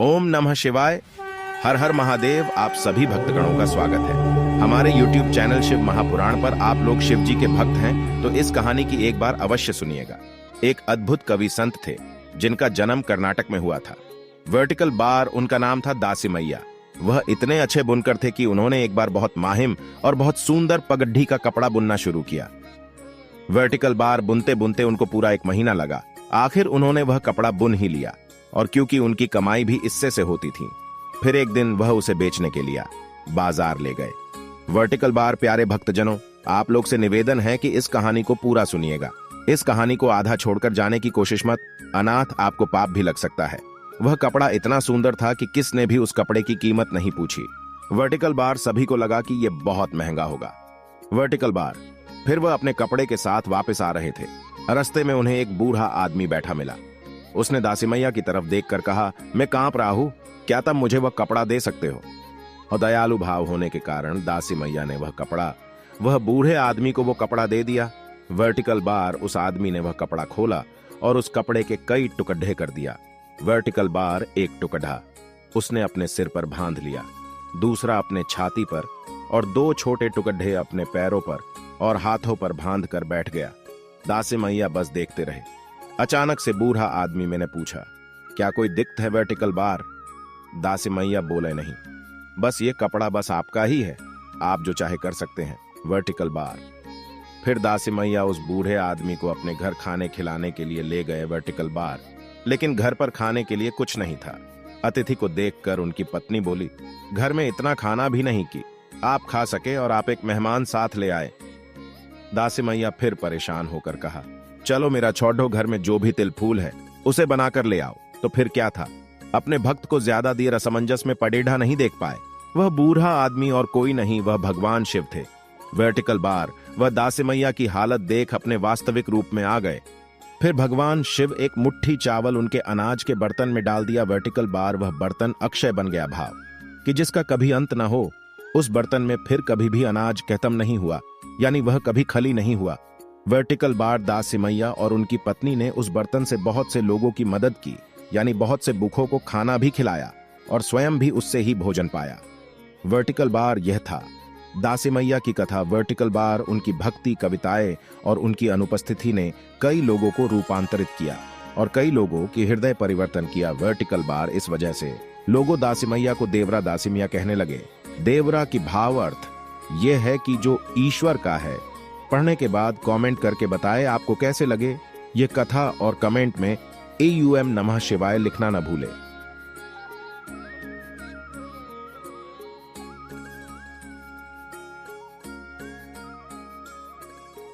ओम नमः शिवाय। हर हर महादेव। आप सभी भक्तगणों का स्वागत है हमारे YouTube चैनल शिव महापुराण पर। आप लोग शिव जी के भक्त हैं तो इस कहानी की एक बार अवश्य सुनिएगा। एक अद्भुत कवि संत थे जिनका जन्म कर्नाटक में हुआ था। वर्टिकल बार उनका नाम था। दासी मैया वह इतने अच्छे बुनकर थे कि उन्होंने एक बार बहुत माहिम और बहुत सुंदर पगड्डी का कपड़ा बुनना शुरू किया। वर्टिकल बार बुनते बुनते उनको पूरा 1 महीना लगा। आखिर उन्होंने वह कपड़ा बुन ही लिया, और क्योंकि उनकी कमाई भी इससे से होती थी, फिर एक दिन वह उसे बेचने के लिए बाजार ले गए। वर्टिकल बार प्यारे भक्तजनों, आप लोग से निवेदन है कि इस कहानी को पूरा सुनिएगा। इस कहानी को आधा छोड़कर जाने की कोशिश मत, अनाथ आपको पाप भी लग सकता है। वह कपड़ा इतना सुंदर था कि किसने भी उस कपड़े की कीमत नहीं पूछी। वर्टिकल बार सभी को लगा कि यह बहुत महंगा होगा। वर्टिकल बार फिर वह अपने कपड़े के साथ वापस आ रहे थे। रास्ते में उन्हें एक बूढ़ा आदमी बैठा मिला। उसने दासी मैया की तरफ देखकर कहा, मैं कांप रहा हूं, क्या तब मुझे वह कपड़ा दे सकते हो? और दयालु भाव होने के कारण दासी मैया ने वह बूढ़े आदमी को वो कपड़ा दे दिया। वर्टिकल बार उस आदमी ने वह कपड़ा खोला और उस कपड़े के कई टुकड़े कर दिया। वर्टिकल बार एक टुकड़ा उसने अपने सिर पर बांध लिया, दूसरा अपने छाती पर और 2 छोटे टुकड़े अपने पैरों पर और हाथों पर बांध कर बैठ गया। दासी मैया बस देखते रहे। अचानक से बूढ़ा आदमी मैंने पूछा, क्या कोई दिक्कत है वर्टिकल बार? दासी मैया बोले, नहीं, बस ये कपड़ा बस आपका ही है, आप जो चाहे कर सकते हैं वर्टिकल बार। फिर दासी मैया उस बूढ़े आदमी को अपने घर खाने खिलाने के लिए ले गए वर्टिकल बार, लेकिन घर पर खाने के लिए कुछ नहीं था। अतिथि को देखकर उनकी पत्नी बोली, घर में इतना खाना भी नहीं कि आप खा सके और आप एक मेहमान साथ ले आए। दासी मैया फिर परेशान होकर कहा, चलो मेरा छोड़ो, घर में जो भी तिल फूल है उसे बनाकर ले आओ। तो फिर क्या था, अपने भक्त को ज्यादा देर असमंजस में पड़ेढ़ा नहीं देख पाए। वह बूढ़ा आदमी और कोई नहीं, वह भगवान शिव थे। वर्टिकल बार वह दासी मैया की हालत देख अपने वास्तविक रूप में आ गए। फिर भगवान शिव एक मुट्ठी चावल उनके अनाज के बर्तन में डाल दिया। वर्टिकल बार वह बर्तन अक्षय बन गया, भाव कि जिसका कभी अंत न हो। उस बर्तन में फिर कभी भी अनाज खत्म नहीं हुआ, यानी वह कभी खाली नहीं हुआ। वर्टिकल बार, दासी मैया और उनकी पत्नी ने उस बर्तन से बहुत से लोगों की मदद की, यानी बहुत से भूखों को खाना भी खिलाया और स्वयं भी उससे ही भोजन पाया। वर्टिकल बार यह था दासी मैया की कथा। वर्टिकल बार, उनकी भक्ति, कविताएं और उनकी अनुपस्थिति ने कई लोगों को रूपांतरित किया और कई लोगों की हृदय परिवर्तन किया। वर्टिकल बार, इस वजह से लोगों दासी मैया को देवरा दासी मैया कहने लगे। देवरा की भाव अर्थ यह है कि जो ईश्वर का है। पढ़ने के बाद कमेंट करके बताएं आपको कैसे लगे ये कथा और कमेंट में AUM नमः शिवाय लिखना न भूले।